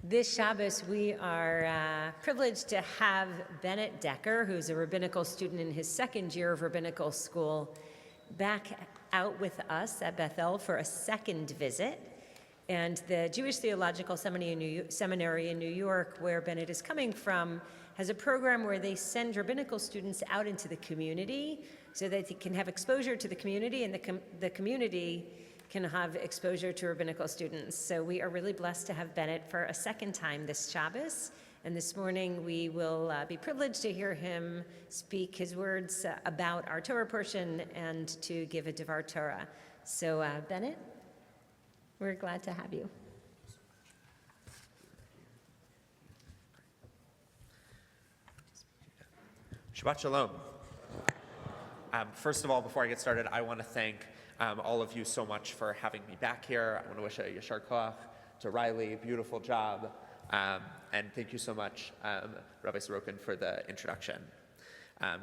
This Shabbos, we are privileged to have Bennett Decker, who's a rabbinical student in his second year of rabbinical school, back out with us at Bethel for a second visit. And the Jewish Theological Seminary in New York, where Bennett is coming from, has a program where they send rabbinical students out into the community so that they can have exposure to the community, and the community can have exposure to rabbinical students. So we are really blessed to have Bennett for a second time this Shabbos. And this morning we will be privileged to hear him speak his words about our Torah portion and to give a Devar Torah. So Bennett, we're glad to have you. Shabbat Shalom. First of all, before I get started, I want to thank all of you so much for having me back here. I want to wish a Yashar Koach to Riley, beautiful job. And thank you so much, Rabbi Sorokin, for the introduction.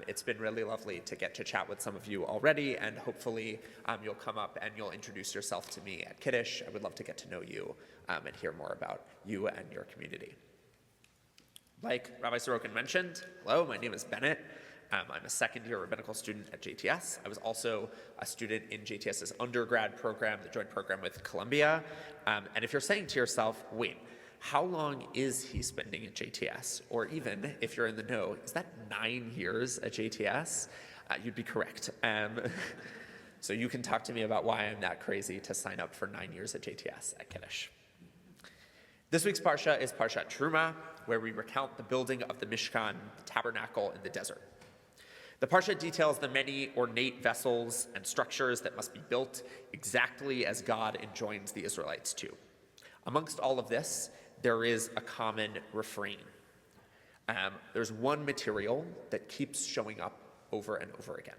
It's been really lovely to get to chat with some of you already, and hopefully you'll come up and you'll introduce yourself to me at Kiddush. I would love to get to know you and hear more about you and your community. Like Rabbi Sorokin mentioned, hello, my name is Bennett. I'm a second-year rabbinical student at JTS. I was also a student in JTS's undergrad program, the joint program with Columbia. And if you're saying to yourself, wait, how long is he spending at JTS? Or even, if you're in the know, is that 9 years at JTS? You'd be correct. So you can talk to me about why I'm that crazy to sign up for 9 years at JTS at Kiddush. This week's Parsha is Parshat Truma, where we recount the building of the Mishkan, the tabernacle in the desert. The Parsha details the many ornate vessels and structures that must be built exactly as God enjoins the Israelites to. Amongst all of this, there is a common refrain. There's one material that keeps showing up over and over again.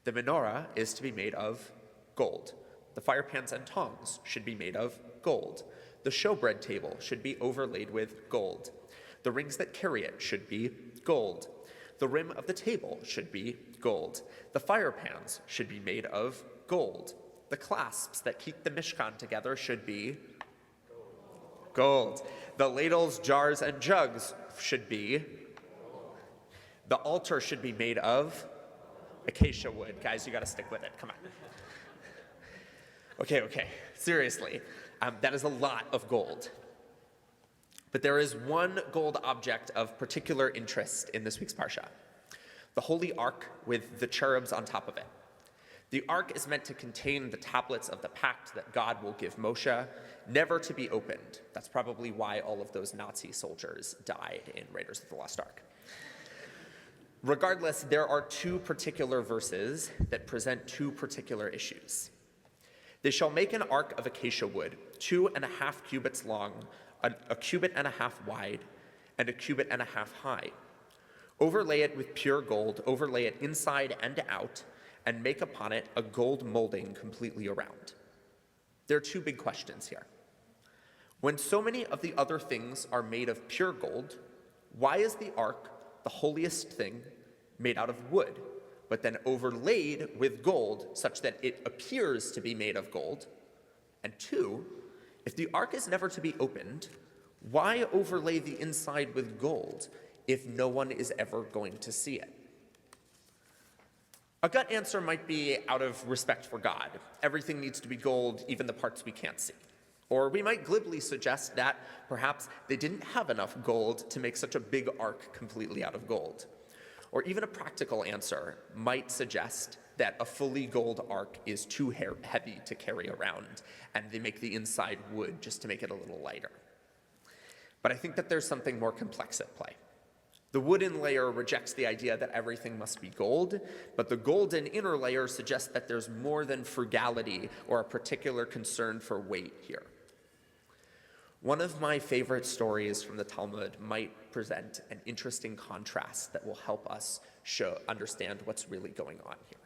The menorah is to be made of gold. The fire pans and tongs should be made of gold. The showbread table should be overlaid with gold. The rings that carry it should be gold. The rim of the table should be gold. The fire pans should be made of gold. The clasps that keep the Mishkan together should be gold. The ladles, jars, and jugs should be gold. The altar should be made of acacia wood. Guys, you gotta stick with it, come on. Okay, seriously, that is a lot of gold. But there is one gold object of particular interest in this week's Parsha, the Holy Ark with the cherubs on top of it. The Ark is meant to contain the tablets of the pact that God will give Moshe, never to be opened. That's probably why all of those Nazi soldiers died in Raiders of the Lost Ark. Regardless, there are two particular verses that present two particular issues. They shall make an ark of acacia wood, 2.5 cubits long, a cubit and a half wide, and a cubit and a half high. Overlay it with pure gold, overlay it inside and out, and make upon it a gold molding completely around. There are two big questions here. When so many of the other things are made of pure gold, why is the ark, the holiest thing, made out of wood, but then overlaid with gold such that it appears to be made of gold? And two, if the ark is never to be opened, why overlay the inside with gold if no one is ever going to see it? A gut answer might be out of respect for God. Everything needs to be gold, even the parts we can't see. Or we might glibly suggest that perhaps they didn't have enough gold to make such a big ark completely out of gold. Or even a practical answer might suggest that a fully gold ark is too heavy to carry around, and they make the inside wood just to make it a little lighter. But I think that there's something more complex at play. The wooden layer rejects the idea that everything must be gold, but the golden inner layer suggests that there's more than frugality or a particular concern for weight here. One of my favorite stories from the Talmud might present an interesting contrast that will help us understand what's really going on here.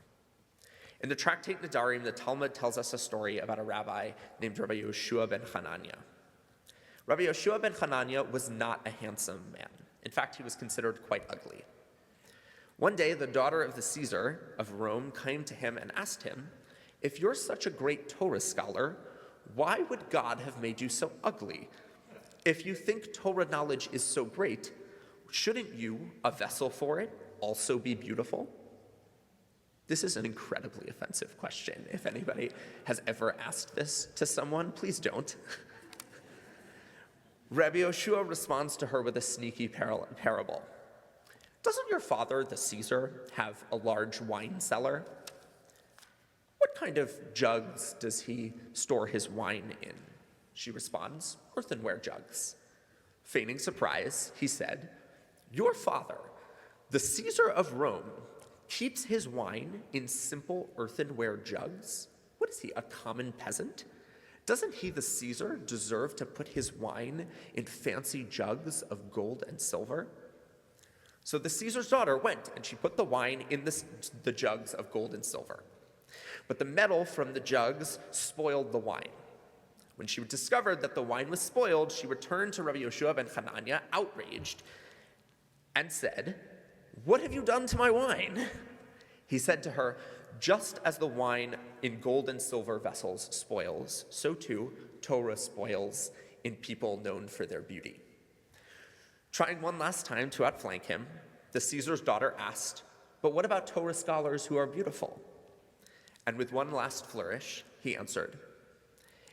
In the tractate Nedarim, the Talmud tells us a story about a rabbi named Rabbi Yoshua ben Hanania. Rabbi Yoshua ben Hanania was not a handsome man. In fact, he was considered quite ugly. One day, the daughter of the Caesar of Rome came to him and asked him, "If you're such a great Torah scholar, why would God have made you so ugly?" If you think Torah knowledge is so great, shouldn't you, a vessel for it, also be beautiful? This is an incredibly offensive question. If anybody has ever asked this to someone, please don't. Rabbi Yoshua responds to her with a sneaky parable. Doesn't your father, the Caesar, have a large wine cellar? What kind of jugs does he store his wine in? She responds, earthenware jugs. Feigning surprise, he said, your father, the Caesar of Rome, keeps his wine in simple earthenware jugs? What is he, a common peasant? Doesn't he, the Caesar, deserve to put his wine in fancy jugs of gold and silver? So the Caesar's daughter went, and she put the wine in the jugs of gold and silver. But the metal from the jugs spoiled the wine. When she discovered that the wine was spoiled, she returned to Rabbi Yoshua ben Hanania, outraged, and said, what have you done to my wine? He said to her, just as the wine in gold and silver vessels spoils, so too Torah spoils in people known for their beauty. Trying one last time to outflank him, the Caesar's daughter asked, but what about Torah scholars who are beautiful? And with one last flourish, he answered,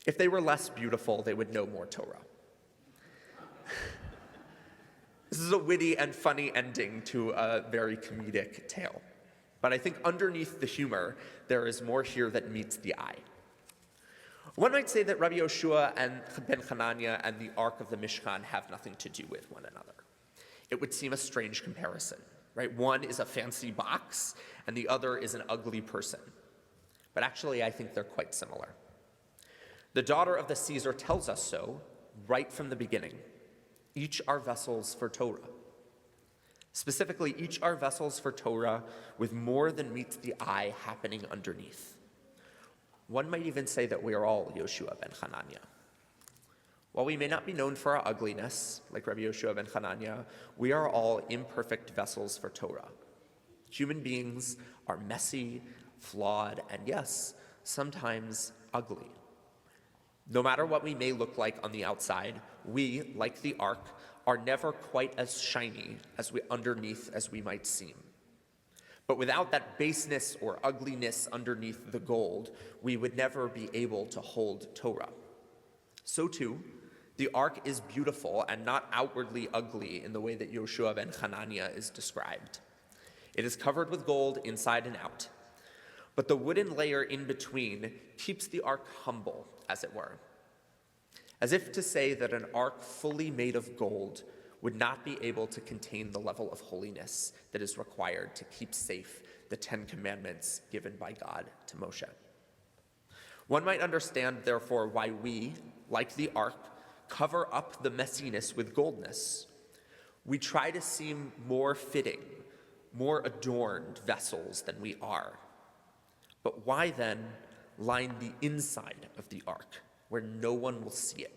if they were less beautiful, they would know more Torah. This is a witty and funny ending to a very comedic tale. But I think underneath the humor, there is more here that meets the eye. One might say that Rabbi Yoshua and ben Hanania and the Ark of the Mishkan have nothing to do with one another. It would seem a strange comparison, right? One is a fancy box, and the other is an ugly person. But actually, I think they're quite similar. The daughter of the Caesar tells us so right from the beginning. Each are vessels for Torah. Specifically, each are vessels for Torah with more than meets the eye happening underneath. One might even say that we are all Yoshua ben Hanania. While we may not be known for our ugliness, like Rabbi Yoshua ben Hanania, we are all imperfect vessels for Torah. Human beings are messy, flawed, and yes, sometimes ugly. No matter what we may look like on the outside, we, like the ark, are never quite as shiny as underneath as we might seem. But without that baseness or ugliness underneath the gold, we would never be able to hold Torah. So too, the ark is beautiful and not outwardly ugly in the way that Yoshua ben Hanania is described. It is covered with gold inside and out. But the wooden layer in between keeps the ark humble, as it were. As if to say that an ark fully made of gold would not be able to contain the level of holiness that is required to keep safe the 10 Commandments given by God to Moshe. One might understand, therefore, why we, like the ark, cover up the messiness with goldness. We try to seem more fitting, more adorned vessels than we are. But why then line the inside of the ark, where no one will see it?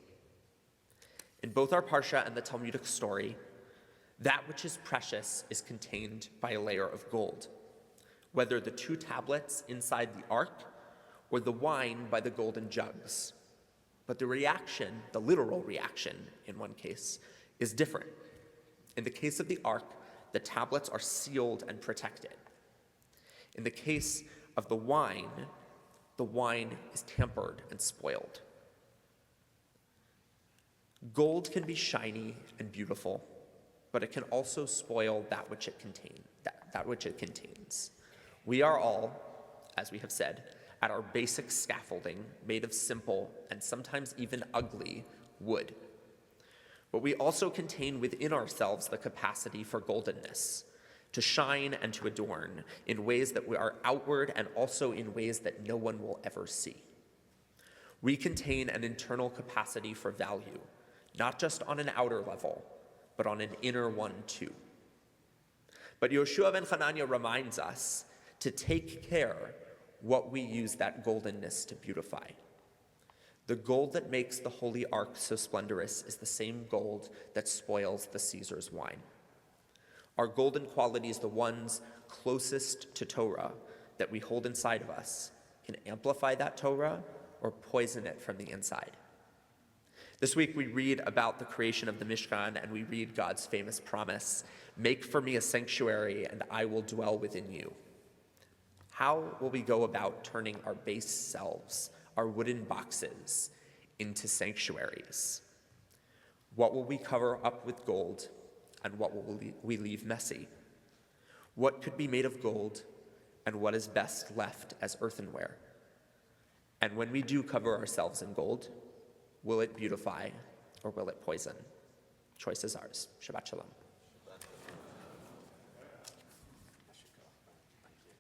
In both our Parsha and the Talmudic story, that which is precious is contained by a layer of gold, whether the 2 tablets inside the ark or the wine by the golden jugs. But the reaction, the literal reaction in one case, is different. In the case of the ark, the tablets are sealed and protected. In the case of the wine is tampered and spoiled. Gold can be shiny and beautiful, but it can also spoil that which it contains. We are all, as we have said, at our basic scaffolding made of simple and sometimes even ugly wood. But we also contain within ourselves the capacity for goldenness, to shine and to adorn in ways that we are outward and also in ways that no one will ever see. We contain an internal capacity for value, not just on an outer level, but on an inner one too. But Yoshua ben Hanania reminds us to take care what we use that goldenness to beautify. The gold that makes the holy ark so splendorous is the same gold that spoils the Caesar's wine. Our golden qualities, the ones closest to Torah that we hold inside of us, can amplify that Torah or poison it from the inside. This week we read about the creation of the Mishkan, and we read God's famous promise, "Make for me a sanctuary, and I will dwell within you." How will we go about turning our base selves, our wooden boxes, into sanctuaries? What will we cover up with gold, and what will we leave messy? What could be made of gold, and what is best left as earthenware? And when we do cover ourselves in gold, will it beautify or will it poison? Choice is ours. Shabbat Shalom.